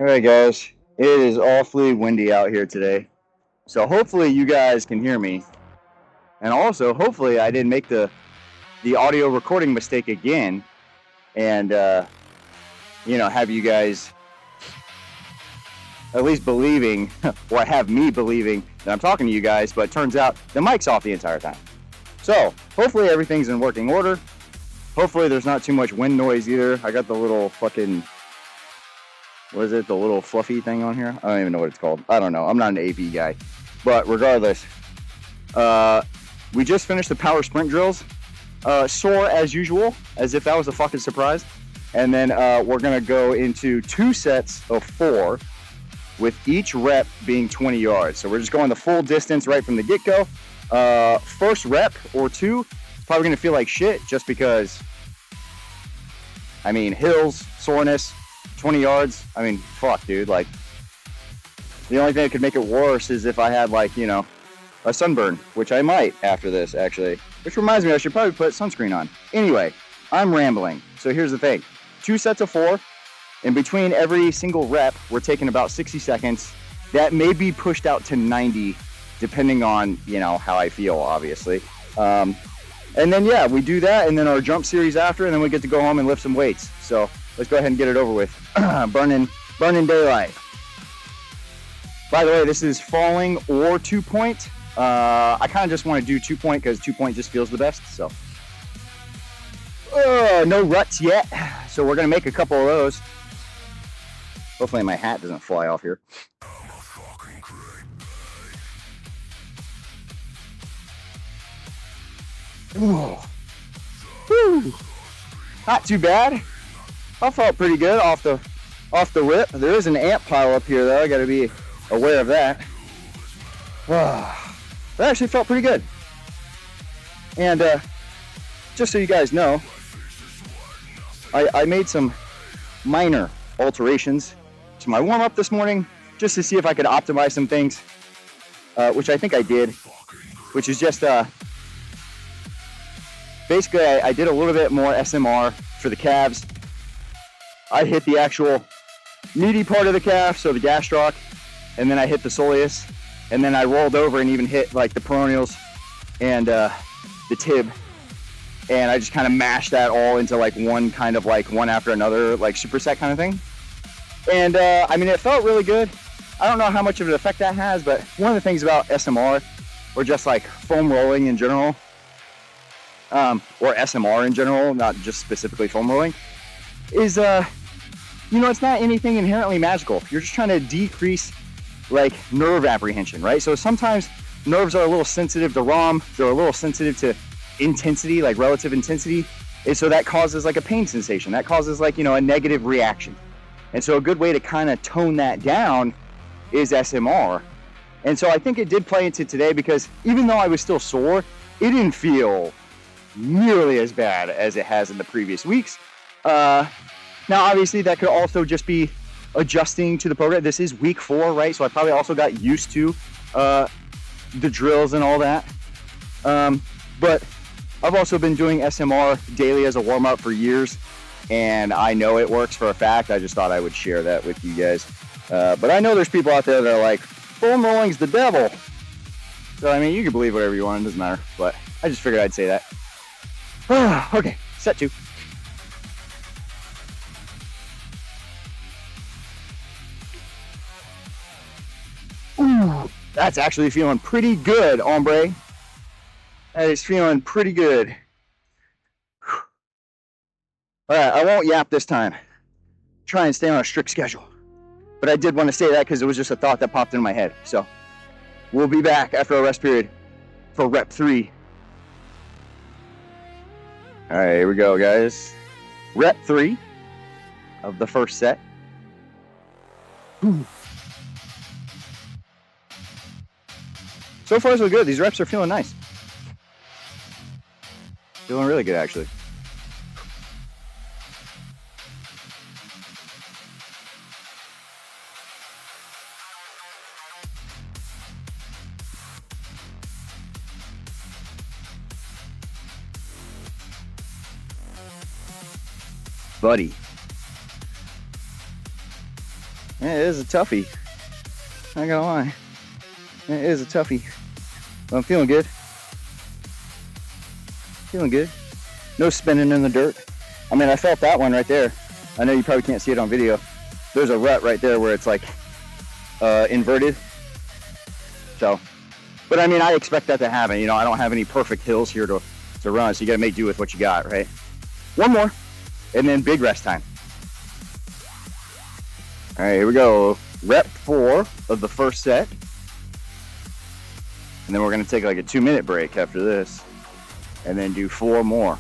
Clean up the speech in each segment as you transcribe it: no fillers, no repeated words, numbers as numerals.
All right, guys. It is awfully windy out here today. So hopefully you guys can hear me. And also, hopefully I didn't make the audio recording mistake again and, have you guys at least believing, or have me believing that I'm talking to you guys, but it turns out the mic's off the entire time. So hopefully everything's in working order. Hopefully there's not too much wind noise either. I got the little fucking... what is it? The little fluffy thing on here? I don't even know what it's called. I don't know. I'm not an AV guy. But regardless, we just finished the power sprint drills. Sore as usual, as if that was a fucking surprise. And then we're going to go into 2 sets of 4 with each rep being 20 yards. So we're just going the full distance right from the get-go. First rep or 2, probably going to feel like shit just because, hills, soreness, 20 yards. Fuck, dude. Like, the only thing that could make it worse is if I had, a sunburn, which I might after this, actually. Which reminds me, I should probably put sunscreen on. Anyway, I'm rambling. So here's the thing. 2 sets of 4. In between every single rep, we're taking about 60 seconds. That may be pushed out to 90, depending on, how I feel, obviously. And then, yeah, we do that, and then our jump series after, and then we get to go home and lift some weights. So let's go ahead and get it over with. Burning daylight. By the way, this is falling or 2-point. I kind of just want to do 2-point because 2-point just feels the best. So no ruts yet. So we're going to make a couple of those. Hopefully my hat doesn't fly off here. Ooh. Woo. Not too bad. I felt pretty good off the rip. There is an ant pile up here though. I got to be aware of that. That actually felt pretty good. And just so you guys know, I made some minor alterations to my warm-up this morning just to see if I could optimize some things, which I think I did, which is just basically I did a little bit more SMR for the calves. I hit the actual meaty part of the calf, so the gastroc, and then I hit the soleus, and then I rolled over and even hit like the peroneals and the tib, and I just kind of mashed that all into like one kind of like one after another, like superset kind of thing. And it felt really good. I don't know how much of an effect that has, but one of the things about SMR, or just like foam rolling in general, or SMR in general, not just specifically foam rolling, is it's not anything inherently magical. You're just trying to decrease like nerve apprehension, right? So sometimes nerves are a little sensitive to ROM, they're a little sensitive to intensity, like relative intensity, and so that causes like a pain sensation. That causes like, a negative reaction. And so a good way to kind of tone that down is SMR. And so I think it did play into today because even though I was still sore, it didn't feel nearly as bad as it has in the previous weeks. Now, obviously, that could also just be adjusting to the program. This is week 4, right? So I probably also got used to the drills and all that. But I've also been doing SMR daily as a warm-up for years, and I know it works for a fact. I just thought I would share that with you guys. But I know there's people out there that are like, foam rolling's the devil. So, you can believe whatever you want. It doesn't matter. But I just figured I'd say that. Okay, set 2. Ooh, that's actually feeling pretty good, hombre. That is feeling pretty good. All right, I won't yap this time. Try and stay on a strict schedule. But I did want to say that because it was just a thought that popped into my head. So we'll be back after a rest period for rep 3. All right, here we go, guys. Rep 3 of the first set. Ooh. So far, so good. These reps are feeling nice. Feeling really good, actually. Buddy. It is a toughie. Not gonna lie. It is a toughie. But I'm feeling good. Feeling good. No spinning in the dirt. I mean, I felt that one right there. I know you probably can't see it on video. There's a rut right there where it's like inverted. So, but I mean, I expect that to happen. You know, I don't have any perfect hills here to run, so you gotta make do with what you got, right? One more, and then big rest time. All right, here we go. Rep 4 of the first set. And then we're gonna take like a 2-minute break after this, and then do 4 more.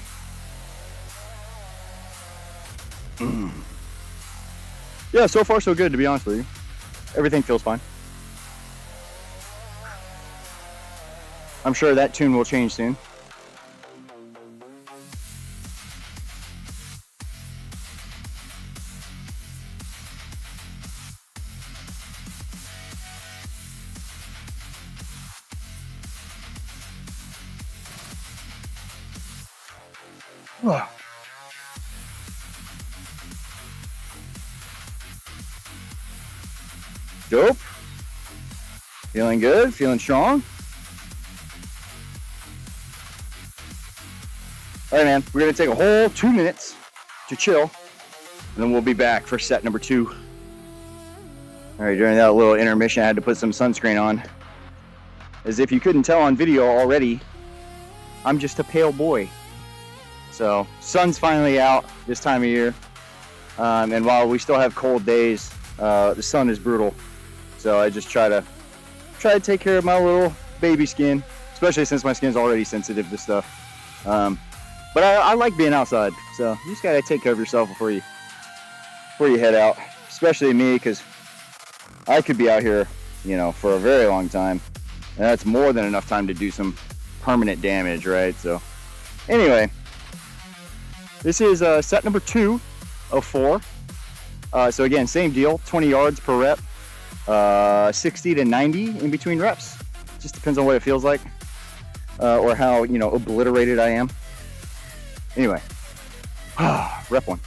Yeah, so far so good, to be honest with you. Everything feels fine. I'm sure that tune will change soon. Dope. Feeling good, feeling strong. All right, man, we're gonna take a whole 2 minutes to chill, and then we'll be back for set number 2. All right, during that little intermission, I had to put some sunscreen on. As if you couldn't tell on video already, I'm just a pale boy. So, sun's finally out this time of year. And while we still have cold days, the sun is brutal. So I just try to take care of my little baby skin, especially since my skin's already sensitive to stuff. But I like being outside, so you just gotta take care of yourself before you head out. Especially me, because I could be out here, you know, for a very long time, and that's more than enough time to do some permanent damage, right? So anyway, this is set number 2 of 4. So again, same deal, 20 yards per rep. 60 to 90 in between reps. Just depends on what it feels like, or how, you know, obliterated I am. Anyway, rep 1.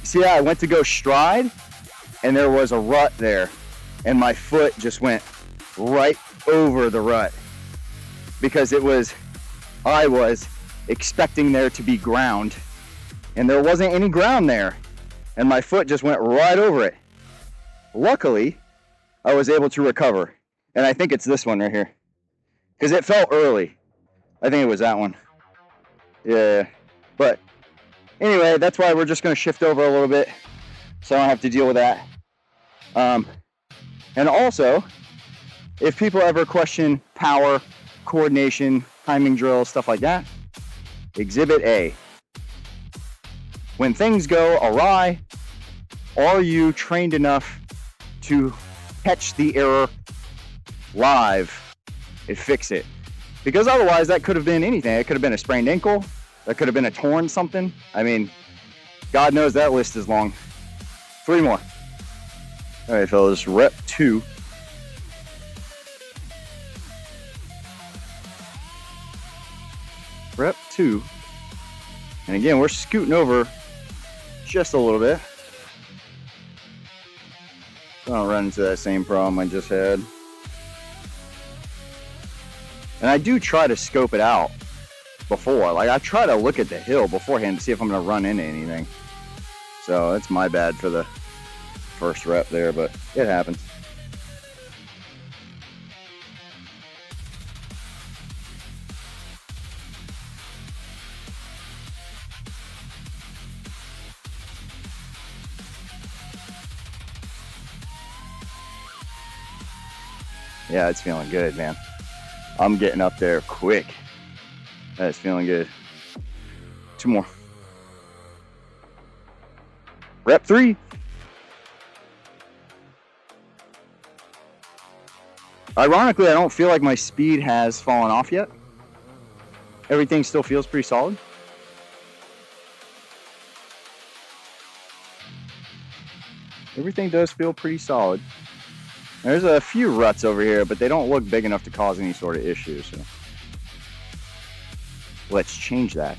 See, I went to go stride, and there was a rut there, and my foot just went right over the rut. Because I was expecting there to be ground, and there wasn't any ground there, and my foot just went right over it. Luckily, I was able to recover, and I think it's this one right here, because it fell early. I think it was that one. Yeah, but anyway, that's why we're just going to shift over a little bit, so I don't have to deal with that. And also, if people ever question power, coordination, timing drills, stuff like that, Exhibit A. When things go awry, are you trained enough to catch the error live and fix it? Because otherwise, that could have been anything. It could have been a sprained ankle. That could have been a torn something. I mean, God knows that list is long. 3 more. All right, fellas, rep 2. Rep 2. And again, we're scooting over just a little bit. So I don't run into that same problem I just had. And I do try to scope it out before. Like, I try to look at the hill beforehand to see if I'm going to run into anything. So that's my bad for the first rep there, but it happens. Yeah, it's feeling good, man. I'm getting up there quick. That's feeling good. 2 more. Rep 3. Ironically, I don't feel like my speed has fallen off yet. Everything still feels pretty solid. Everything does feel pretty solid. There's a few ruts over here, but they don't look big enough to cause any sort of issue. So let's change that.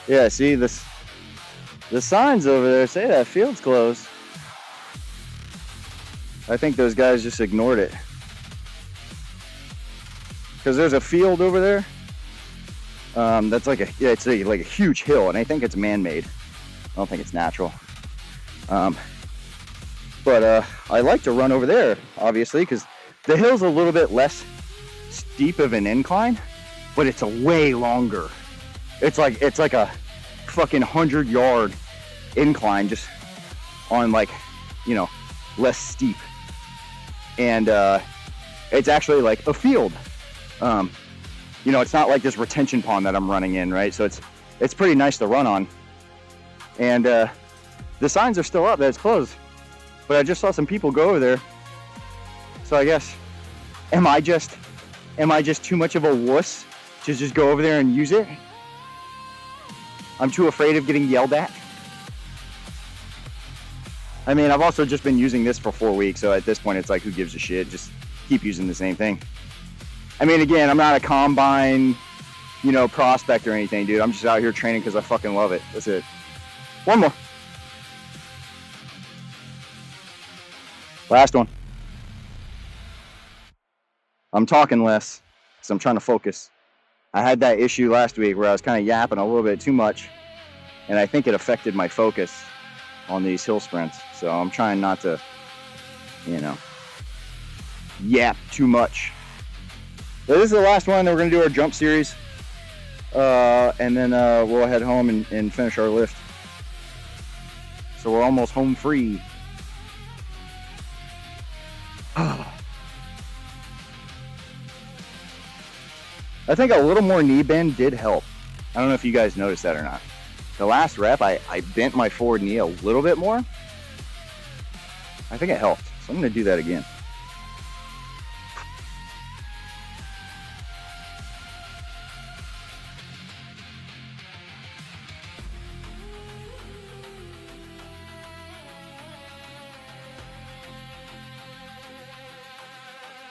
Yeah, see the signs over there say that field's closed. I think those guys just ignored it. Because there's a field over there. That's like it's like a huge hill, and I think it's man-made. I don't think it's natural. But I like to run over there, obviously, because the hill's a little bit less steep of an incline, but it's a way longer. It's like a fucking 100-yard incline, just on, like, you know, less steep. And it's actually like a field. You know, it's not like this retention pond that I'm running in, right? So it's pretty nice to run on. And the signs are still up that it's closed, but I just saw some people go over there. So I guess, am I just too much of a wuss to just go over there and use it? I'm too afraid of getting yelled at. I mean, I've also just been using this for 4 weeks, so at this point it's like, who gives a shit? Just keep using the same thing. I mean, again, I'm not a combine, you know, prospect or anything, dude. I'm just out here training because I fucking love it. That's it. One more. Last one. I'm talking less because I'm trying to focus. I had that issue last week where I was kind of yapping a little bit too much, and I think it affected my focus on these hill sprints. So I'm trying not to, you know, yap too much. So this is the last one. Then we're going to do our jump series. And then we'll head home and finish our lift. So we're almost home free. I think a little more knee bend did help. I don't know if you guys noticed that or not. The last rep, I bent my forward knee a little bit more. I think it helped. So I'm going to do that again.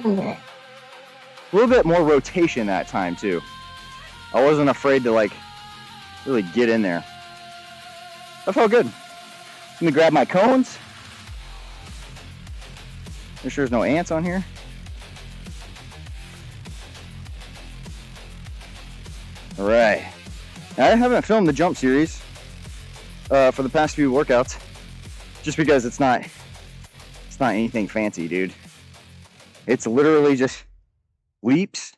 A little bit more rotation that time too. I wasn't afraid to like really get in there. That felt good. Let me grab my cones. Make sure there's no ants on here. All right. Now, I haven't filmed the jump series for the past few workouts, just because it's not anything fancy, dude. It's literally just leaps,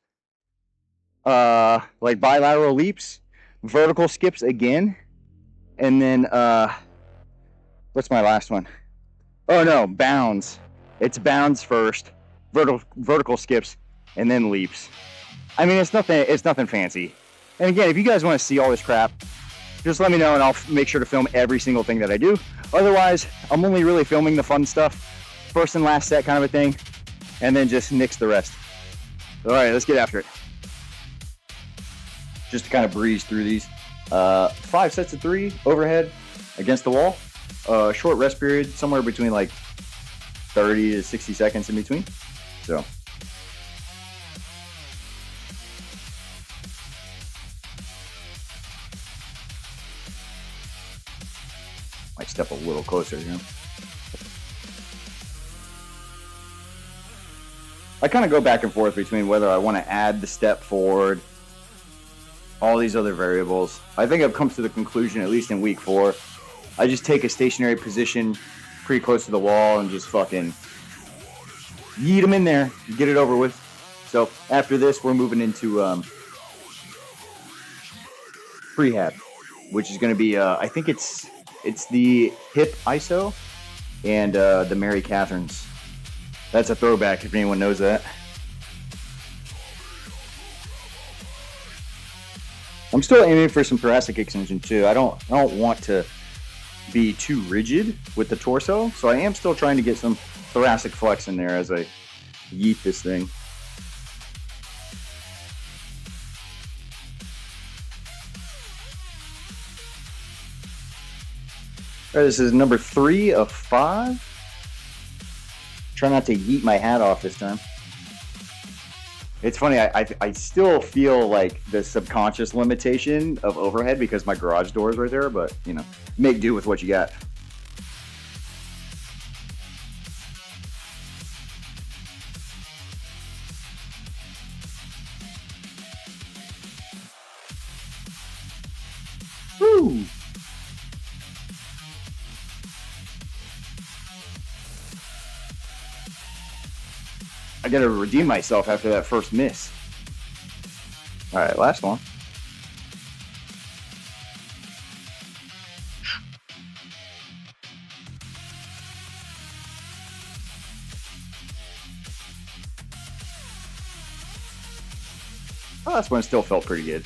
like bilateral leaps, vertical skips again, and then what's my last one? Oh no, bounds. It's bounds first, vertical skips, and then leaps. I mean, it's nothing fancy. And again, if you guys want to see all this crap, just let me know and I'll make sure to film every single thing that I do. Otherwise, I'm only really filming the fun stuff, first and last set kind of a thing, and then just nix the rest. All right, let's get after it. Just to kind of breeze through these. 5 sets of 3 overhead against the wall. Short rest period, somewhere between like 30 to 60 seconds in between. So. Might step a little closer here. I kind of go back and forth between whether I want to add the step forward, all these other variables. I think I've come to the conclusion, at least in week 4, I just take a stationary position pretty close to the wall and just fucking yeet them in there, get it over with. So after this, we're moving into prehab, which is going to be, I think it's the hip ISO and the Mary Catherines. That's a throwback if anyone knows that. I'm still aiming for some thoracic extension too. I don't want to be too rigid with the torso. So I am still trying to get some thoracic flex in there as I yeet this thing. All right, this is number 3 of 5. Try not to yeet my hat off this time. It's funny, I still feel like the subconscious limitation of overhead because my garage door is right there, but, you know, make do with what you got. Woo! I gotta redeem myself after that first miss. All right, last one. Oh, last one still felt pretty good.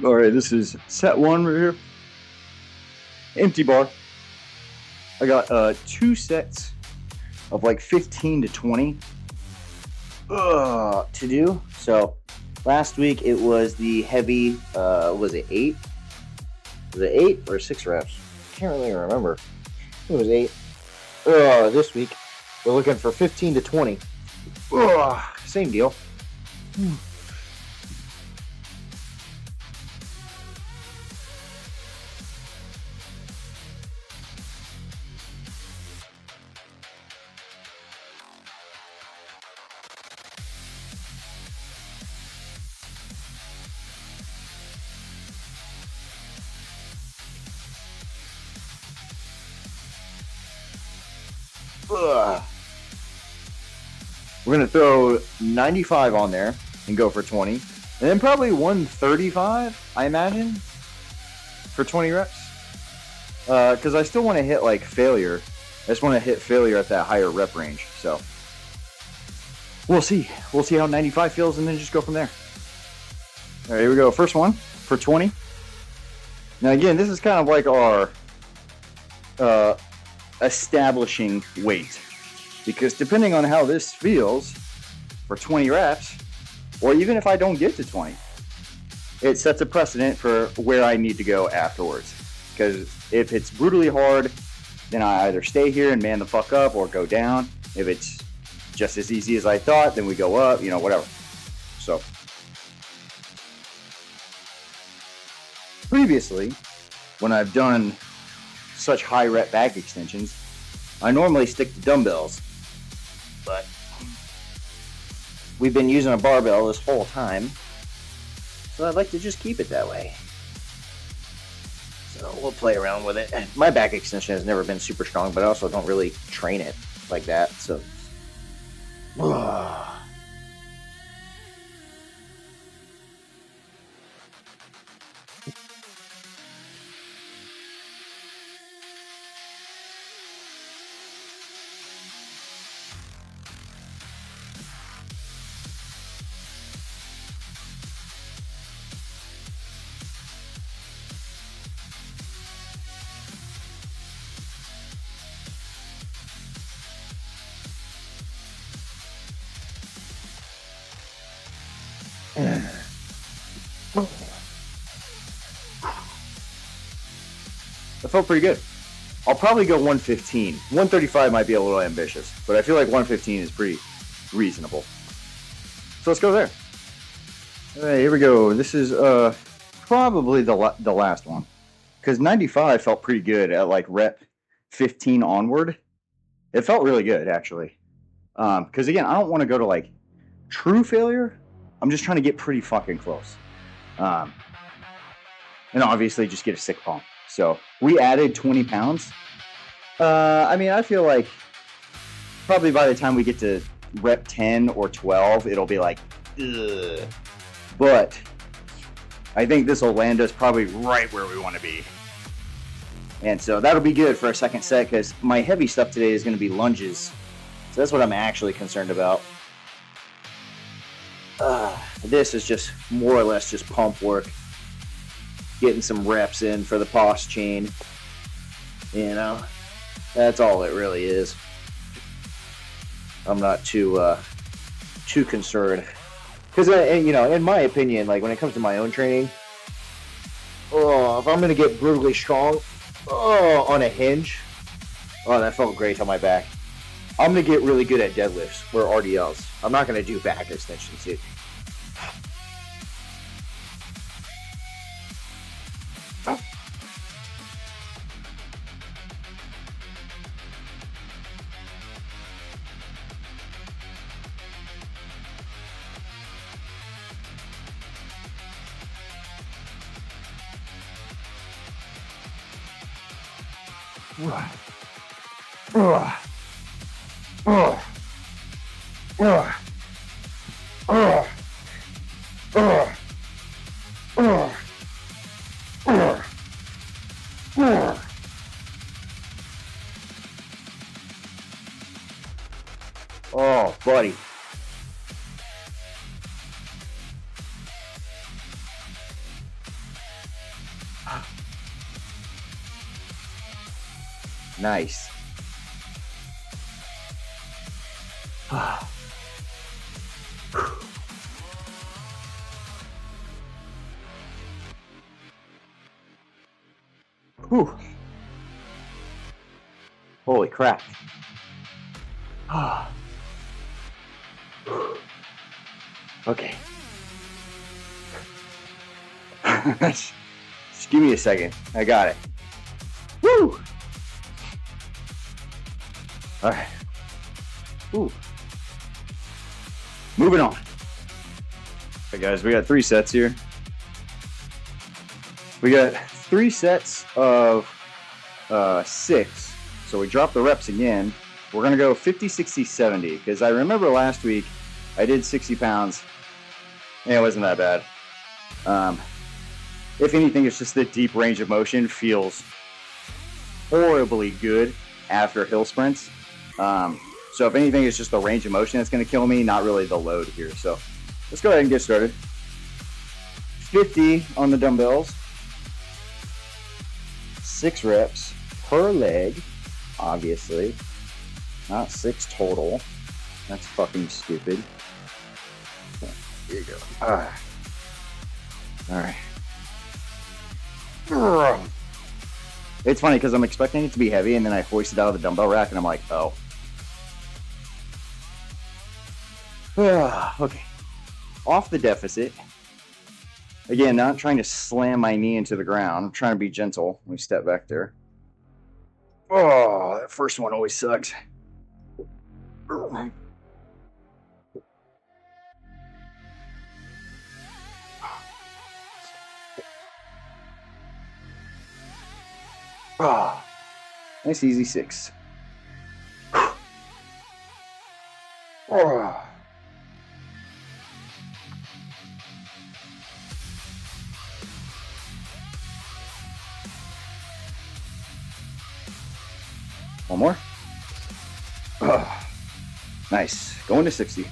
All right, this is set 1 right here. Empty bar. I got 2 sets of like 15 to 20 to do. So last week it was the heavy, was it 8? Was it 8 or 6 reps? Can't really remember. It was 8. This week we're looking for 15 to 20. Same deal. We're going to throw 95 on there and go for 20. And then probably 135, I imagine, for 20 reps. Because I still want to hit like failure. I just want to hit failure at that higher rep range. So we'll see. We'll see how 95 feels and then just go from there. All right, here we go. First one for 20. Now again, this is kind of like our establishing weight, because depending on how this feels for 20 reps, or even if I don't get to 20, it sets a precedent for where I need to go afterwards. Because if it's brutally hard, then I either stay here and man the fuck up or go down. If it's just as easy as I thought, then we go up, you know, whatever. So previously, when I've done such high rep back extensions, I normally stick to dumbbells, but we've been using a barbell this whole time, so I'd like to just keep it that way. So we'll play around with it. My back extension has never been super strong, but I also don't really train it. like that. So. That felt pretty good. I'll probably go 115. 135 might be a little ambitious, but I feel like 115 is pretty reasonable. So let's go there. All right, here we go. This is probably the last one, because 95 felt pretty good at like rep 15 onward. It felt really good, actually. Because again, I don't want to go to like true failure. I'm just trying to get pretty fucking close. And obviously just get a sick pump. So we added 20 pounds. I mean, I feel like probably by the time we get to rep 10 or 12, it'll be like, ugh. But I think this will land us probably right where we want to be. And so that'll be good for our second set, because my heavy stuff today is going to be lunges. So that's what I'm actually concerned about. This is just more or less just pump work. Getting some reps in for the pos chain. You know, that's all it really is. I'm not too concerned. Because, you know, in my opinion, like when it comes to my own training, if I'm going to get brutally strong, on a hinge, that felt great on my back. I'm going to get really good at deadlifts or RDLs. I'm not going to do back extensions, dude. Oh, buddy. Nice. Whew. Holy crap. Okay. Just give me a second. I got it. Woo! All right. Ooh. Moving on. Okay, guys, we got 3 sets here. We got 3 sets of 6. So we dropped the reps again. We're going to go 50, 60, 70. Because I remember last week I did 60 pounds. And it wasn't that bad. If anything, it's just the deep range of motion feels horribly good after hill sprints. So if anything, it's just the range of motion that's going to kill me, not really the load here. So let's go ahead and get started. 50 on the dumbbells. 6 reps per leg, obviously. Not 6 total. That's fucking stupid. Here you go. Alright. It's funny because I'm expecting it to be heavy, and then I hoist it out of the dumbbell rack, and I'm like, oh. Okay. Off the deficit. Again, not trying to slam my knee into the ground. I'm trying to be gentle. Let me step back there. Oh, that first one always sucks. Nice easy 6. Oh. One more. Oh. Nice. Going to 60.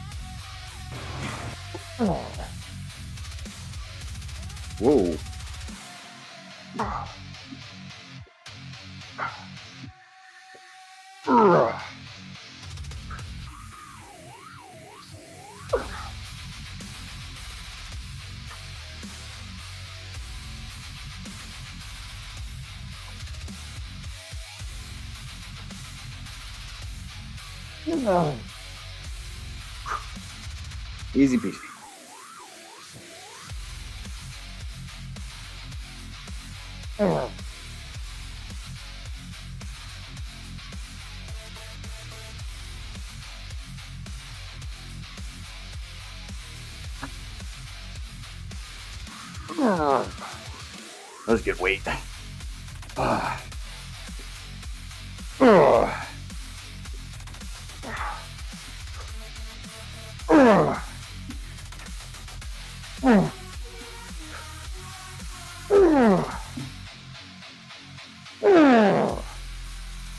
Oh. Whoa. Easy peasy. That was good weight.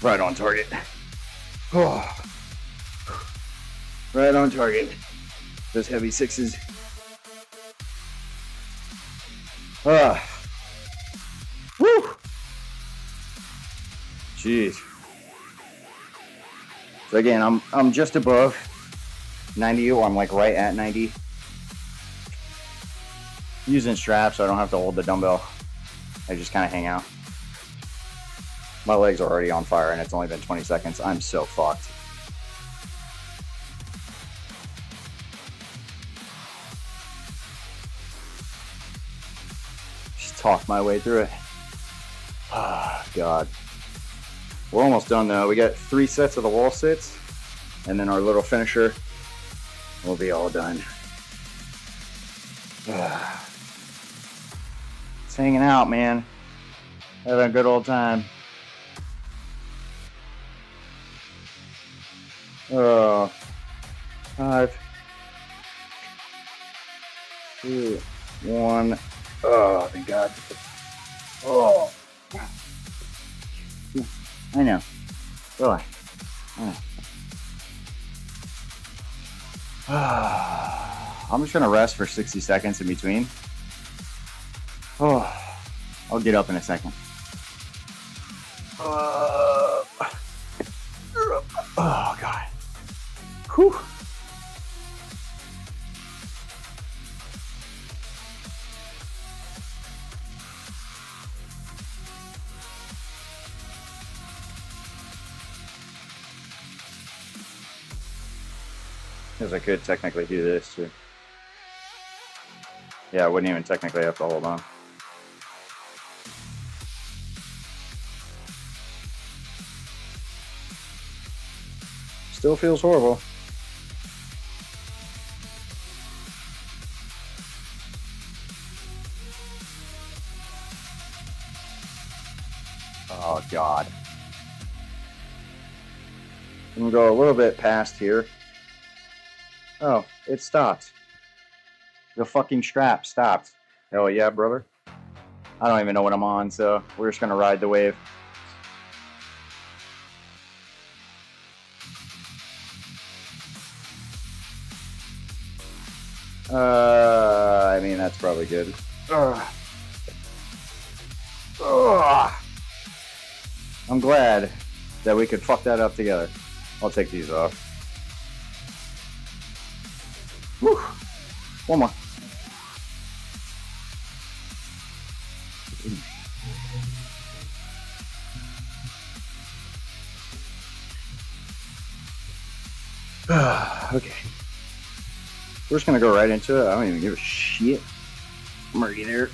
Right on target. Right on target. Those heavy sixes. Woo! Jeez. So again, I'm just above 90, or I'm like right at 90. Using straps so I don't have to hold the dumbbell. I just kind of hang out. My legs are already on fire and it's only been 20 seconds. I'm so fucked. Just talk my way through it. Ah, God. We're almost done though. We got 3 sets of the wall sits and then our little finisher will be all done. It's hanging out, man. Having a good old time. 5, 2, 1. Oh, thank God. Oh. I know. Really. I'm just gonna rest for 60 seconds in between. Oh, I'll get up in a second. Oh, God. Whew. Because I could technically do this too. Yeah, I wouldn't even technically have to hold on. Still feels horrible. Oh, God. I'm gonna go a little bit past here. Oh, it stopped. The fucking strap stopped. Oh, yeah, brother. I don't even know what I'm on, so we're just gonna ride the wave. I mean, that's probably good. I'm glad that we could fuck that up together. I'll take these off. Whew. One more. Okay. We're just gonna go right into it. I don't even give a shit. I'm already there.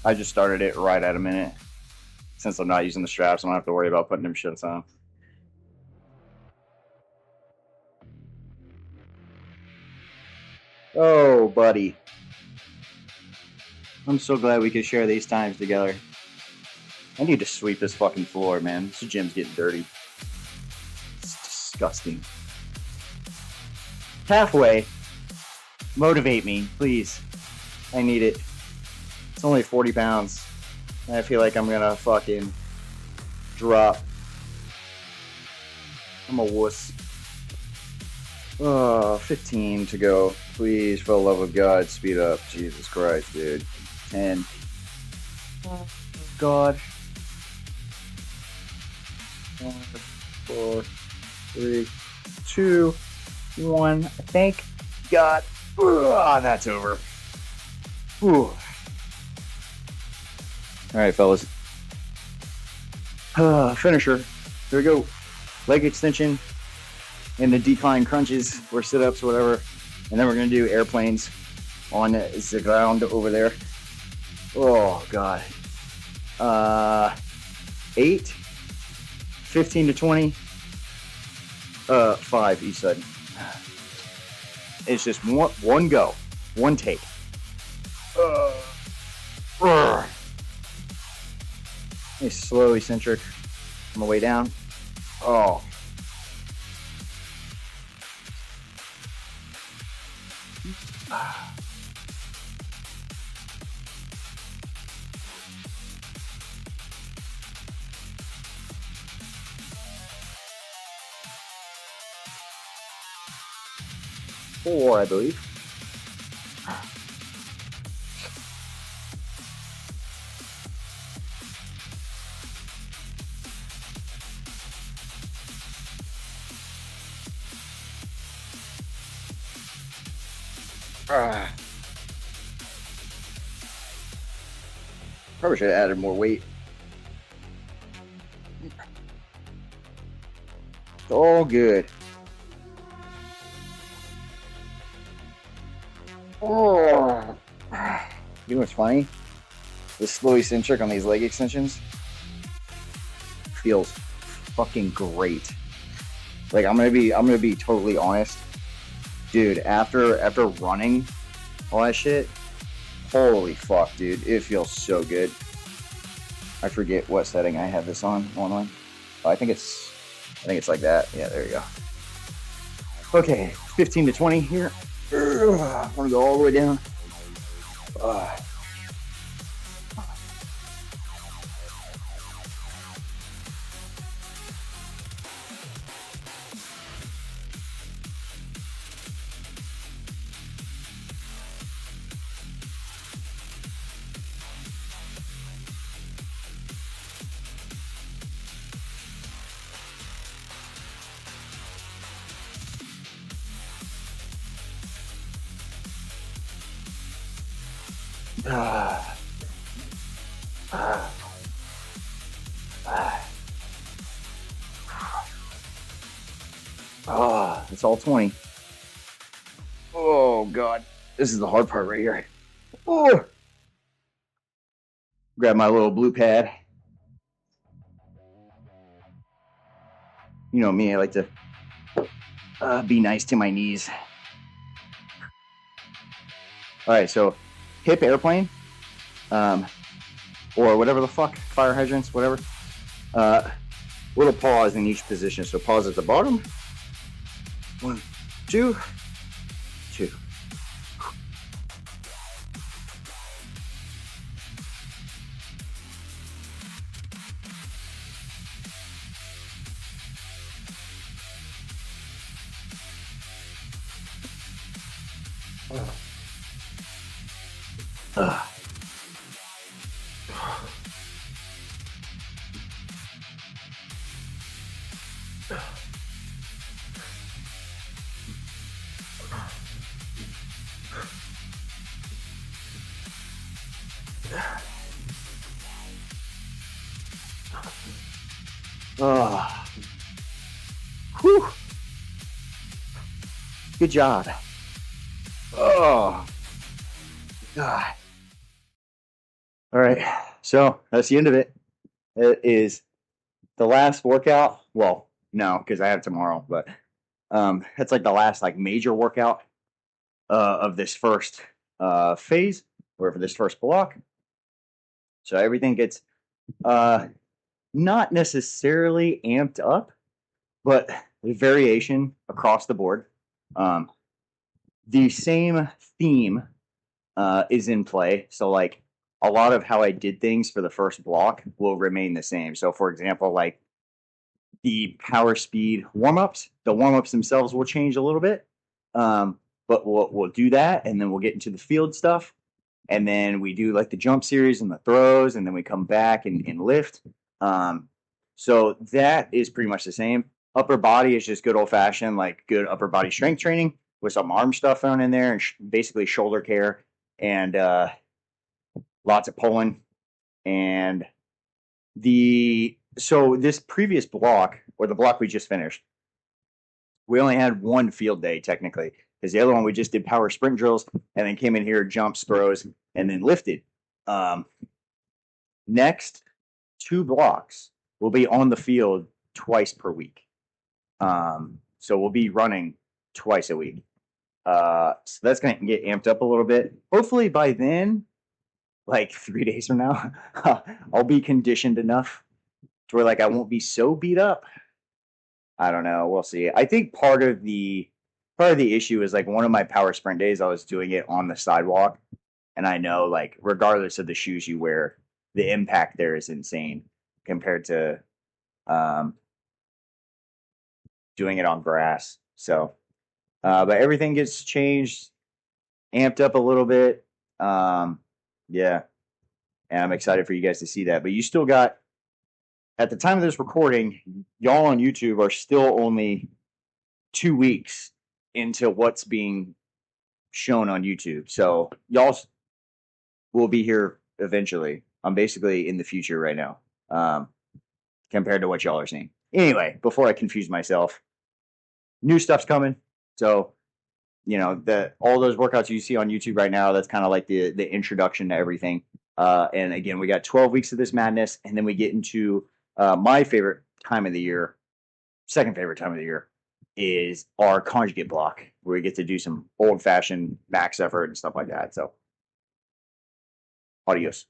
I just started it right at a minute. Since I'm not using the straps, I don't have to worry about putting them shits on. Oh, buddy. I'm so glad we could share these times together. I need to sweep this fucking floor, man. This gym's getting dirty. disgusting. Halfway. Motivate me, please. I need it. It's only 40 pounds. I feel like I'm gonna fucking drop. I'm a wuss. 15 to go. Please, for the love of God, speed up. Jesus Christ, dude. 10. Oh, God. 5, 4, 3, 2, 1. Thank God. That's over. Whew. All right, fellas. Finisher. Here we go. Leg extension and the decline crunches or sit-ups, whatever. And then we're going to do airplanes on the ground over there. Oh, God. 8, 15 to 20, 5 each side. It's just one go, one take. Nice, slow, eccentric on the way down. Oh. Four, I believe. Probably should have added more weight. It's all good. Oh. You know what's funny? The slow eccentric on these leg extensions feels fucking great. Like I'm gonna be totally honest. Dude, after running all that shit, holy fuck, dude. It feels so good. I forget what setting I have this on. Oh, I think it's like that. Yeah, there you go. Okay, 15 to 20 here. I'm gonna go all the way down. It's all 20. Oh, God. This is the hard part right here. Oh. Grab my little blue pad. You know me, I like to be nice to my knees. All right, so hip airplane, or whatever the fuck, fire hydrants, whatever. Little pause in each position. So pause at the bottom. 1, 2, 2. Whew. Good job. Oh, God. All right, so that's the end of it. It is the last workout. Well, no, because I have tomorrow, but that's like the last like major workout of this first phase, or for this first block. So everything gets not necessarily amped up, but variation across the board. The same theme is in play. So like a lot of how I did things for the first block will remain the same. So for example, like the power speed warm-ups, the warm-ups themselves will change a little bit. But we'll do that, and then we'll get into the field stuff. And then we do like the jump series and the throws, and then we come back and lift. So that is pretty much the same. Upper body is just good old fashioned, like good upper body strength training with some arm stuff thrown in there and basically shoulder care and lots of pulling. And so this previous block, or the block we just finished, we only had one field day technically, because the other one we just did power sprint drills and then came in here, jumps, throws, and then lifted. Next 2 blocks will be on the field twice per week. So we'll be running twice a week. So that's going to get amped up a little bit. Hopefully by then, like 3 days from now, I'll be conditioned enough to where like I won't be so beat up. I don't know. We'll see. I think part of the issue is like one of my power sprint days, I was doing it on the sidewalk, and I know like regardless of the shoes you wear, the impact there is insane compared to doing it on grass. So, but everything gets changed, amped up a little bit. Yeah, and I'm excited for you guys to see that. But you still got, at the time of this recording, y'all on YouTube are still only 2 weeks into what's being shown on YouTube. So y'all will be here eventually. I'm basically in the future right now, compared to what y'all are seeing. Anyway, before I confuse myself, new stuff's coming. So, you know, all those workouts you see on YouTube right now, that's kind of like the introduction to everything. And again, we got 12 weeks of this madness, and then we get into my favorite time of the year, second favorite time of the year, is our conjugate block, where we get to do some old-fashioned max effort and stuff like that. So, adios.